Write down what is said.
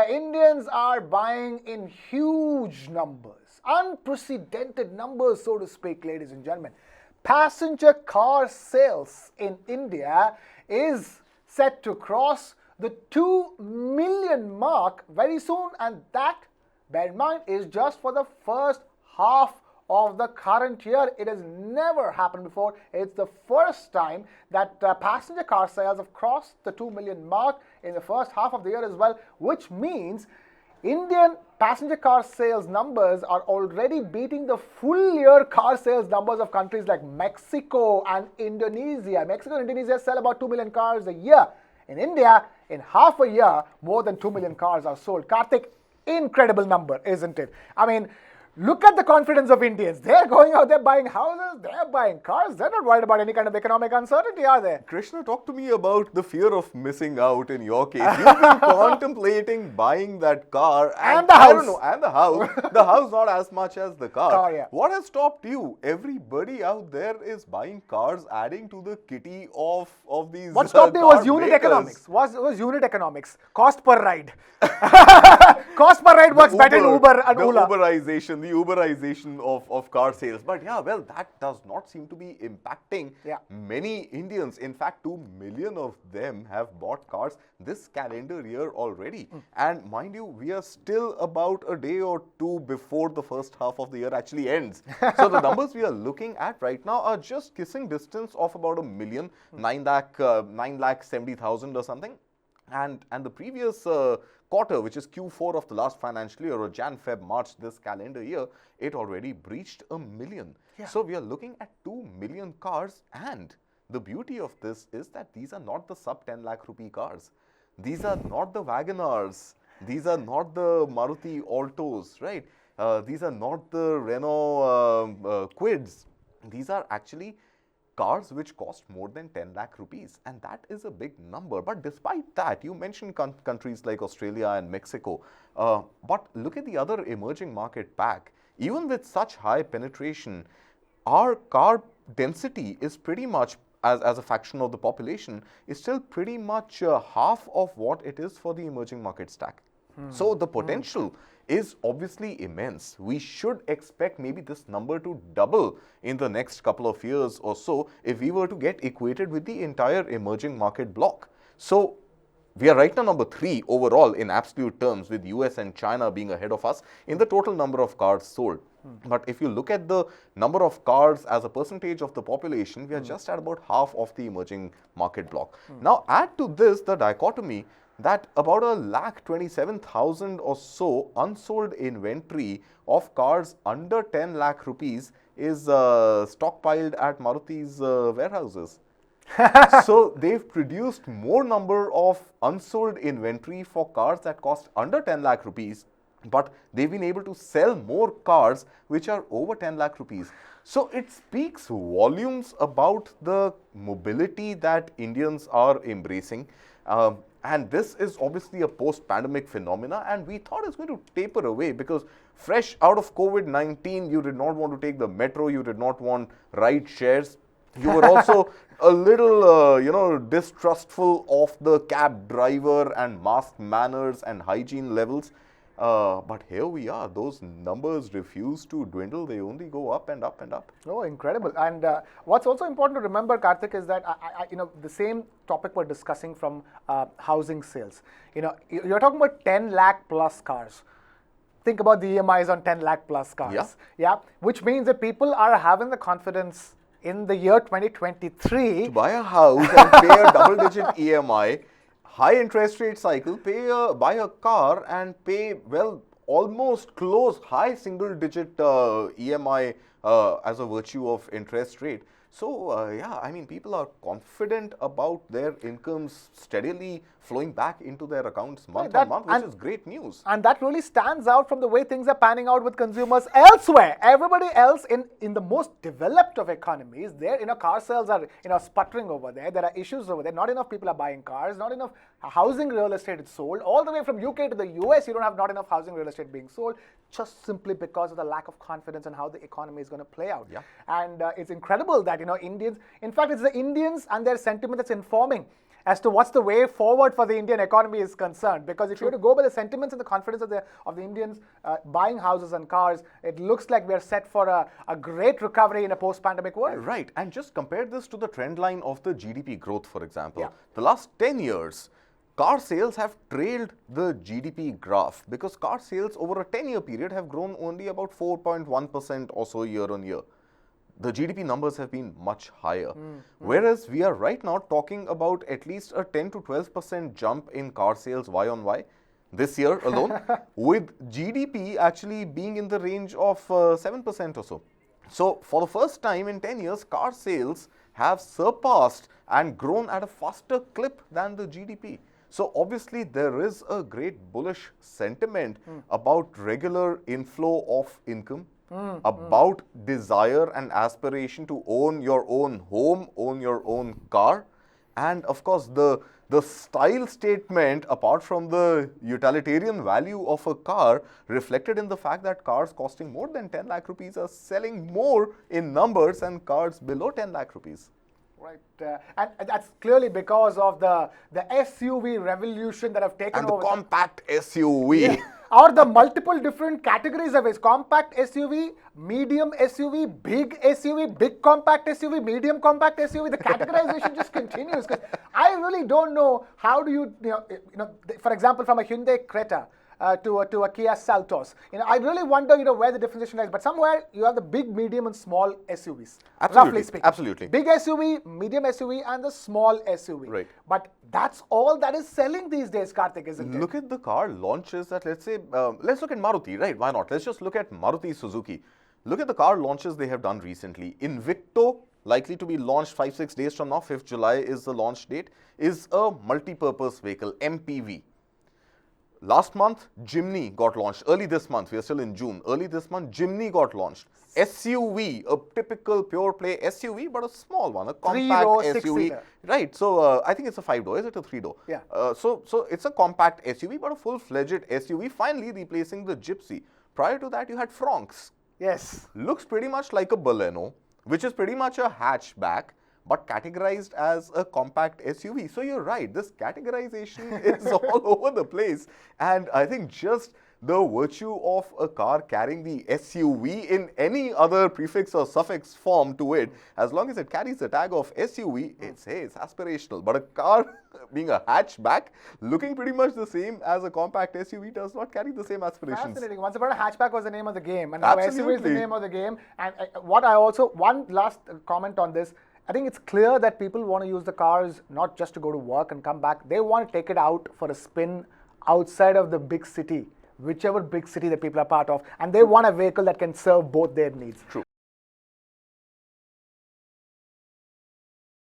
Indians are buying in huge numbers, unprecedented numbers, so to speak, ladies and gentlemen. Passenger car sales in India is set to cross the 2 million mark very soon, and that, bear in mind, is just for the first half of the current year. It has never happened before. It's the first time that passenger car sales have crossed the 2 million mark in the first half of the year as well, which means Indian passenger car sales numbers are already beating the full year car sales numbers of countries like Mexico and Indonesia. Mexico and Indonesia sell about 2 million cars a year. In India, in half a year, more than 2 million cars are sold. Kartik, incredible number, isn't it? I mean, look at the confidence of Indians. They're going out there buying houses, they're buying cars. They're not worried about any kind of economic uncertainty, are they? Krishna, talk to me about the fear of missing out in your case. You've been contemplating buying that car and the house. I don't know, and the house. The house not as much as the car. Yeah. What has stopped you? Everybody out there is buying cars, adding to the kitty of these What stopped me was unit makers. economics. Was unit economics. Cost per ride. Cost per ride works better in Uber and Ola. The Uberization of car sales. But yeah, well, that does not seem to be impacting many Indians. In fact, 2 million of them have bought cars this calendar year already. And mind you, we are still about a day or two before the first half of the year actually ends. So the numbers we are looking at right now are just kissing distance of about a million, 9,70,000 or something. And the previous quarter, which is Q4 of the last financial year, or Jan, Feb, March this calendar year, it already breached a million. So we are looking at 2 million cars, and the beauty of this is that these are not the sub 10 lakh rupee cars. These are not the Wagonars. These are not the Maruti Altos, right? These are not the Renault Quids. These are actually cars which cost more than 10 lakh rupees, and that is a big number. But despite that, you mentioned countries like Australia and Mexico, but look at the other emerging market pack. Even with such high penetration, our car density is pretty much, as a fraction of the population, is still pretty much half of what it is for the emerging market stack. So the potential is obviously immense. We should expect maybe this number to double in the next couple of years or so if we were to get equated with the entire emerging market block. So we are right now number 3 overall in absolute terms, with US and China being ahead of us in the total number of cars sold. But if you look at the number of cars as a percentage of the population, we are just at about half of the emerging market block. Now add to this the dichotomy that about 1,27,000 or so unsold inventory of cars under 10 lakh rupees is stockpiled at Maruti's warehouses. So they've produced more number of unsold inventory for cars that cost under 10 lakh rupees, but they've been able to sell more cars which are over 10 lakh rupees. So it speaks volumes about the mobility that Indians are embracing. And this is obviously a post-pandemic phenomena, and we thought it's going to taper away because fresh out of COVID-19, you did not want to take the metro, you did not want ride shares. You were also a little, distrustful of the cab driver and mask manners and hygiene levels. But here we are. Those numbers refuse to dwindle. They only go up and up and up. Oh, incredible. And what's also important to remember, Kartik, is that, the same topic we're discussing from housing sales. You're talking about 10 lakh plus cars. Think about the EMIs on 10 lakh plus cars. Yeah. Which means that people are having the confidence in the year 2023 to buy a house and pay a double-digit EMI. High interest rate cycle, buy a car and pay, well, almost close high single digit EMI as a virtue of interest rate. So, people are confident about their incomes steadily flowing back into their accounts month on month, which is great news. And that really stands out from the way things are panning out with consumers elsewhere. Everybody else in the most developed of economies, car sales are sputtering over there. There are issues over there. Not enough people are buying cars. Not enough housing real estate is sold. All the way from UK to the US, you don't have not enough housing real estate being sold, just simply because of the lack of confidence in how the economy is going to play out. And it's incredible that Indians, in fact, it's the Indians and their sentiment that's informing as to what's the way forward for the Indian economy is concerned. Because if you were to go by the sentiments and the confidence of the Indians buying houses and cars, it looks like we are set for a great recovery in a post-pandemic world. Right, and just compare this to the trend line of the GDP growth, for example. Yeah. The last 10 years, car sales have trailed the GDP graph because car sales over a 10-year period have grown only about 4.1% or so year on year. The GDP numbers have been much higher. Whereas we are right now talking about at least a 10 to 12% jump in car sales Y on Y this year alone, with GDP actually being in the range of 7% or so. So for the first time in 10 years, car sales have surpassed and grown at a faster clip than the GDP. So obviously there is a great bullish sentiment about regular inflow of income, about desire and aspiration to own your own home, own your own car, and of course the style statement, apart from the utilitarian value of a car, reflected in the fact that cars costing more than 10 lakh rupees are selling more in numbers than cars below 10 lakh rupees. Right, and that's clearly because of the SUV revolution that have taken And the over. compact SUV. Yeah. Or the multiple different categories of it: compact SUV, medium SUV, big SUV, big compact SUV, medium compact SUV. The categorization just continues. Because I really don't know how do you know, for example, from a Hyundai Creta to a Kia Seltos. I really wonder, where the differentiation lies. But somewhere you have the big, medium, and small SUVs. Absolutely, Roughly speaking. absolutely. Big SUV, medium SUV, and the small SUV. Right. But that's all that is selling these days, Kartik, isn't it? Look at the car launches that, let's say, let's look at Maruti, right? Why not? Let's just look at Maruti Suzuki. Look at the car launches they have done recently. Invicto, likely to be launched 5-6 days from now, 5th July is the launch date, is a multi-purpose vehicle, MPV. Last month, Jimny got launched. Early this month, we are still in June. Early this month, Jimny got launched. SUV, a typical pure play SUV, but a small one, a compact Three-door, SUV. six-seater. Right. So I think it's a 5-door. Is it a 3-door? Yeah. So it's a compact SUV, but a full-fledged SUV, finally replacing the Gypsy. Prior to that, you had Fronx. Yes. Looks pretty much like a Baleno, which is pretty much a hatchback, but categorized as a compact SUV. So you're right, this categorization is all over the place. And I think just the virtue of a car carrying the SUV in any other prefix or suffix form to it, as long as it carries the tag of SUV, it's aspirational. But a car being a hatchback, looking pretty much the same as a compact SUV, does not carry the same aspirations. Fascinating. Once upon a hatchback was the name of the game, and now SUV is the Absolutely. name of the game. And one last comment on this. I think it's clear that people want to use the cars not just to go to work and come back. They want to take it out for a spin outside of the big city, whichever big city that people are part of, and they want a vehicle that can serve both their needs. True.